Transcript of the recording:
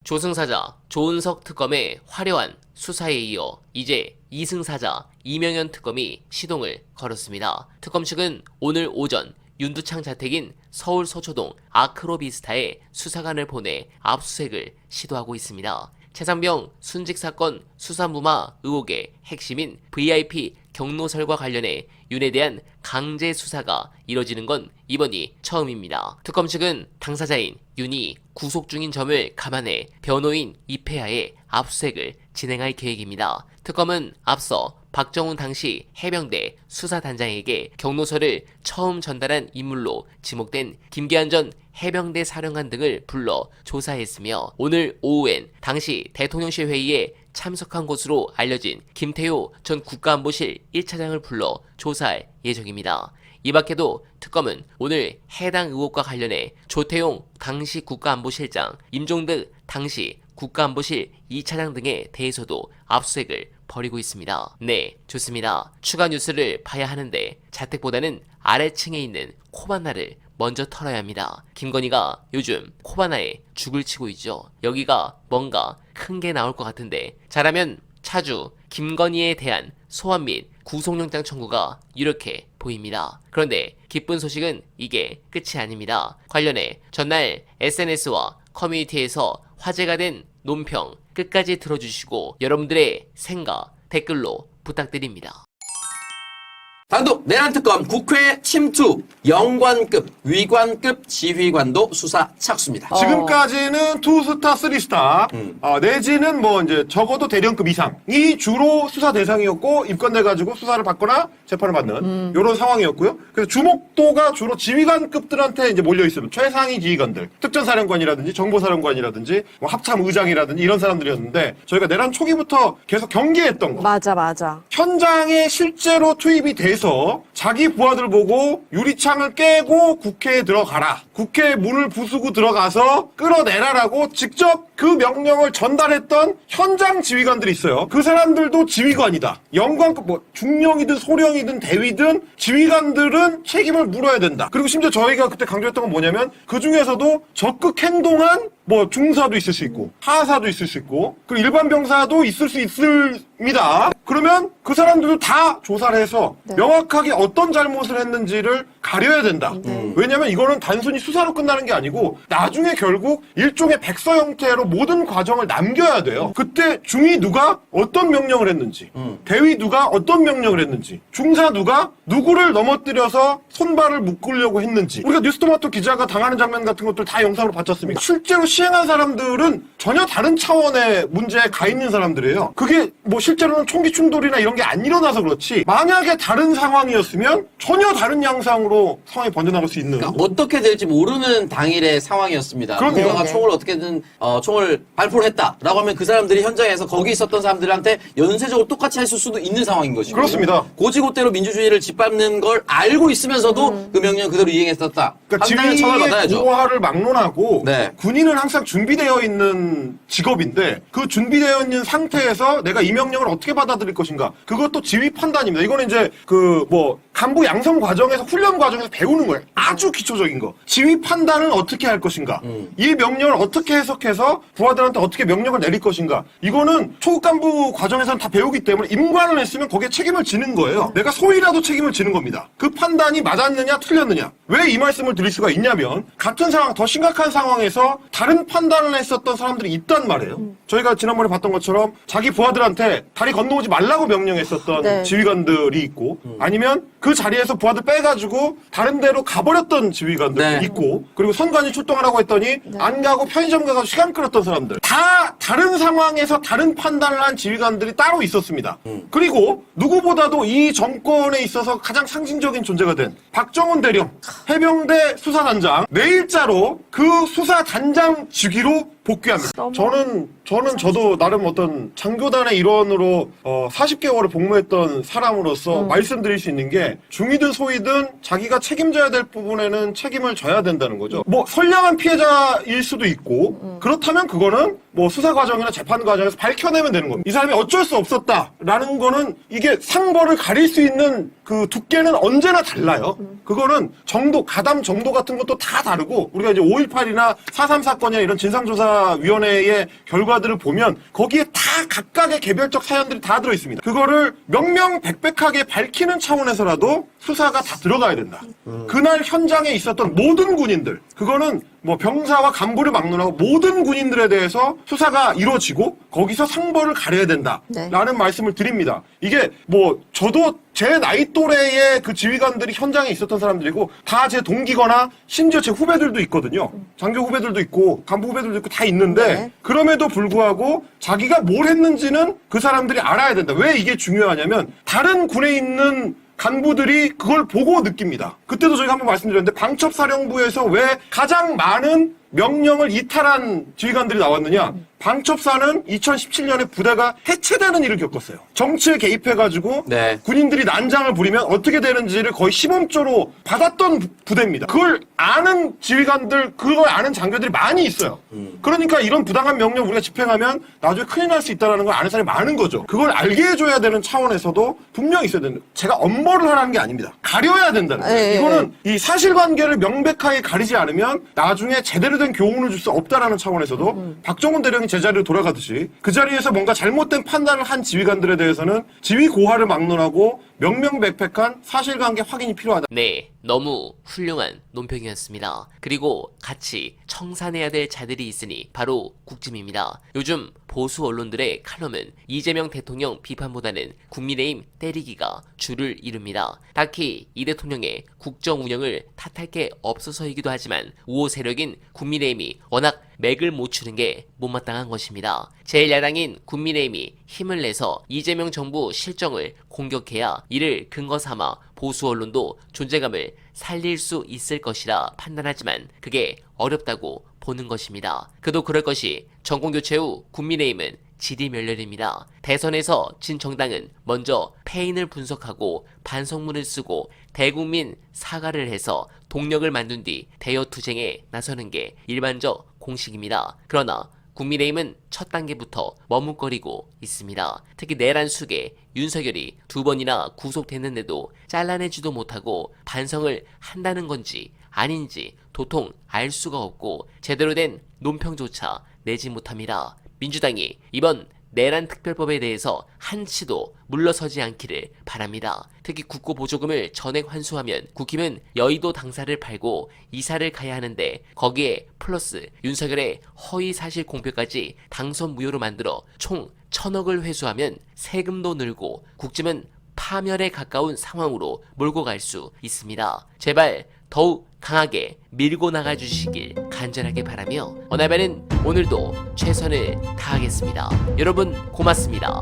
조승사자 조은석 특검의 화려한 수사에 이어 이제 이승사자 이명현 특검이 시동을 걸었습니다. 특검 측은 오늘 오전 윤두창 자택인 서울 서초동 아크로비스타에 수사관을 보내 압수수색을 시도하고 있습니다. 최상병 순직 사건 수사무마 의혹의 핵심인 VIP 경로설과 관련해 윤에 대한 강제 수사가 이뤄지는 건 이번이 처음입니다. 특검 측은 당사자인 윤이 구속 중인 점을 감안해 변호인 입회하에 압수수색을 진행할 계획입니다. 특검은 앞서 박정훈 당시 해병대 수사단장에게 경로서를 처음 전달한 인물로 지목된 김계한 전 해병대 사령관 등을 불러 조사했으며 오늘 오후엔 당시 대통령실 회의에 참석한 것으로 알려진 김태효 전 국가안보실 1차장을 불러 조사할 예정입니다. 이 밖에도 특검은 오늘 해당 의혹과 관련해 조태용 당시 국가안보실장, 임종득 당시 국가안보실 2차장 등에 대해서도 압수수색을 벌이고 있습니다. 네, 좋습니다. 추가 뉴스를 봐야 하는데 자택보다는 아래층에 있는 코바나를 먼저 털어야 합니다. 김건희가 요즘 코바나에 죽을 치고 있죠. 여기가 뭔가 큰 게 나올 것 같은데 잘하면 차주 김건희에 대한 소환 및 구속영장 청구가 이렇게 보입니다. 그런데 기쁜 소식은 이게 끝이 아닙니다. 관련해 전날 SNS와 커뮤니티에서 화제가 된 논평 끝까지 들어주시고 여러분들의 생각 댓글로 부탁드립니다. 단독 내란특검 국회 침투 영관급 위관급 지휘관도 수사 착수입니다. 지금까지는 투스타, 쓰리스타, 내지는 뭐 이제 적어도 대령급 이상이 주로 수사 대상이었고 입건돼가지고 수사를 받거나 재판을 받는 이런 상황이었고요. 그래서 주목도가 주로 지휘관급들한테 이제 몰려 있으면 최상위 지휘관들, 특전사령관이라든지 정보사령관이라든지 뭐 합참의장이라든지 이런 사람들이었는데 저희가 내란 초기부터 계속 경계했던 거. 맞아. 현장에 실제로 투입이 돼서 자기 부하들 보고 유리창을 깨고 국회에 들어가라. 국회 문을 부수고 들어가서 끌어내라라고 직접 그 명령을 전달했던 현장 지휘관들이 있어요. 그 사람들도 지휘관이다. 영관급 뭐 중령이든 소령이든 대위든 지휘관들은 책임을 물어야 된다. 그리고 심지어 저희가 그때 강조했던 건 뭐냐면 그 중에서도 적극 행동한 뭐 중사도 있을 수 있고 하사도 있을 수 있고 그리고 일반 병사도 있을 수 있습니다. 그러면 그 사람들도 다 조사를 해서 명확하게 어떤 잘못을 했는지를 가려야 된다. 왜냐면 이거는 단순히 수사로 끝나는 게 아니고 나중에 결국 일종의 백서 형태로 모든 과정을 남겨야 돼요. 그때 중위 누가 어떤 명령을 했는지 대위 누가 어떤 명령을 했는지 중사 누가 누구를 넘어뜨려서 손발을 묶으려고 했는지 우리가 뉴스토마토 기자가 당하는 장면 같은 것들 다 영상으로 봤지 않습니까? 실제로 시행한 사람들은 전혀 다른 차원의 문제에 가 있는 사람들이에요. 그게 뭐 실제로는 총기 충돌이나 이런 게 안 일어나서 그렇지 만약에 다른 상황이었으면 전혀 다른 양상으로 상황이 번져나갈 수 있는 그러니까 어떻게 될지 모르는 당일의 상황이었습니다. 그러네요. 누가가 총을 어떻게든 총을 발포를 했다라고 하면 그 사람들이 현장에서 거기 있었던 사람들한테 연쇄적으로 똑같이 했을 수도 있는 상황인 것이고 그렇습니다. 고지고대로 민주주의를 짓밟는 걸 알고 있으면서도 그 명령 그대로 이행했었다. 그러니까 판단은 처벌 지휘의 받아야죠. 고하를 막론하고 네. 군인은 항상 준비되어 있는 직업인데 그 준비되어 있는 상태에서 내가 이 명령을 어떻게 받아들일 것인가 그것도 지휘 판단입니다. 이거는 이제 그 뭐 간부 양성 과정에서 훈련 과정에서 배우는 거예요. 아주 기초적인 거. 지휘 판단을 어떻게 할 것인가. 이 명령을 어떻게 해석해서 부하들한테 어떻게 명령을 내릴 것인가. 이거는 초급 간부 과정에서는 다 배우기 때문에 임관을 했으면 거기에 책임을 지는 거예요. 내가 소위라도 책임을 지는 겁니다. 그 판단이 맞았느냐 틀렸느냐. 왜 이 말씀을 드릴 수가 있냐면 같은 상황, 더 심각한 상황에서 다른 판단을 했었던 사람들이 있단 말이에요. 저희가 지난번에 봤던 것처럼 자기 부하들한테 다리 건너오지 말라고 명령했었던 네. 지휘관들이 있고 아니면 그 자리에서 부하들 빼가지고 다른 데로 가버렸던 지휘관들이 네. 있고 그리고 선관위 출동하라고 했더니 안 가고 편의점 가서 시간 끌었던 사람들 다 다른 상황에서 다른 판단을 한 지휘관들이 따로 있었습니다. 그리고 누구보다도 이 정권에 있어서 가장 상징적인 존재가 된 박정훈 대령 해병대 수사단장 내일자로 그 수사단장 직위로 복귀합니다. 저는 저도 나름 어떤 장교단의 일원으로 40개월을 복무했던 사람으로서 말씀드릴 수 있는 게 중이든 소이든 자기가 책임져야 될 부분에는 책임을 져야 된다는 거죠. 뭐 선량한 피해자일 수도 있고 그렇다면 그거는 뭐 수사 과정이나 재판 과정에서 밝혀내면 되는 겁니다. 이 사람이 어쩔 수 없었다라는 거는 이게 상벌을 가릴 수 있는 그 두께는 언제나 달라요. 그거는 정도, 가담 정도 같은 것도 다 다르고 우리가 이제 5.18이나 4.3 사건이나 이런 진상조사위원회의 결과들을 보면 거기에 다 각각의 개별적 사연들이 다 들어있습니다. 그거를 명명백백하게 밝히는 차원에서라도 수사가 다 들어가야 된다. 그날 현장에 있었던 모든 군인들, 그거는 뭐 병사와 간부를 막론하고 모든 군인들에 대해서 수사가 이루어지고 거기서 상벌을 가려야 된다라는 말씀을 드립니다. 이게 뭐 저도 제 나이 또래의 그 지휘관들이 현장에 있었던 사람들이고 다 제 동기거나 심지어 제 후배들도 있거든요. 장교 후배들도 있고 간부 후배들도 있고 다 있는데 그럼에도 불구하고 자기가 뭘 했는지는 그 사람들이 알아야 된다. 왜 이게 중요하냐면 다른 군에 있는 간부들이 그걸 보고 느낍니다. 그때도 저희가 한번 말씀드렸는데 방첩사령부에서 왜 가장 많은 명령을 이탈한 지휘관들이 나왔느냐? 방첩사는 2017년에 부대가 해체되는 일을 겪었어요. 정치에 개입해가지고 군인들이 난장을 부리면 어떻게 되는지를 거의 시범조로 받았던 부대입니다. 그걸 아는 지휘관들, 그걸 아는 장교들이 많이 있어요. 그러니까 이런 부당한 명령 우리가 집행하면 나중에 큰일 날 수 있다는 걸 아는 사람이 많은 거죠. 그걸 알게 해줘야 되는 차원에서도 분명히 있어야 된다. 제가 엄벌을 하라는 게 아닙니다. 가려야 된다는 거예요. 이거는 이 사실관계를 명백하게 가리지 않으면 나중에 제대로 된 교훈을 줄 수 없다라는 차원에서도 박정훈 대령이 제자리로 돌아가듯이 그 자리에서 뭔가 잘못된 판단을 한 지휘관들에 대해서는 지휘 고하를 막론하고 명명백백한 사실관계 확인이 필요하다. 네, 너무 훌륭한 논평이었습니다. 그리고 같이 청산해야 될 자들이 있으니 바로 국짐입니다. 요즘 보수 언론들의 칼럼은 이재명 대통령 비판보다는 국민의힘 때리기가 주를 이룹니다. 딱히 이 대통령의 국정 운영을 탓할 게 없어서이기도 하지만 우호 세력인 국민의힘이 워낙 맥을 못 추는 게 못마땅한 것입니다. 제1야당인 국민의힘이 힘을 내서 이재명 정부 실정을 공격해야 이를 근거 삼아 보수 언론도 존재감을 살릴 수 있을 것이라 판단하지만 그게 어렵다고 보는 것입니다. 그도 그럴 것이 정권교체 후 국민의힘은 지리멸렬입니다. 대선에서 진 정당은 먼저 패인을 분석하고 반성문을 쓰고 대국민 사과를 해서 동력을 만든 뒤 대여투쟁에 나서는 게 일반적 공식입니다. 그러나 국민의힘은 첫 단계부터 머뭇거리고 있습니다. 특히 내란 숙에 윤석열이 2번이나 구속됐는데도 잘라내지도 못하고 반성을 한다는 건지 아닌지 도통 알 수가 없고 제대로 된 논평조차 내지 못합니다. 민주당이 이번 내란 특별법에 대해서 한치도 물러서지 않기를 바랍니다. 특히 국고보조금을 전액 환수하면 국힘은 여의도 당사를 팔고 이사를 가야 하는데 거기에 플러스 윤석열의 허위사실 공표까지 당선 무효로 만들어 총 1,000억을 회수하면 세금도 늘고 국짐은 파멸에 가까운 상황으로 몰고 갈 수 있습니다. 제발 더욱 강하게 밀고 나가 주시길 간절하게 바라며 어나바는 오늘도 최선을 다하겠습니다. 여러분 고맙습니다.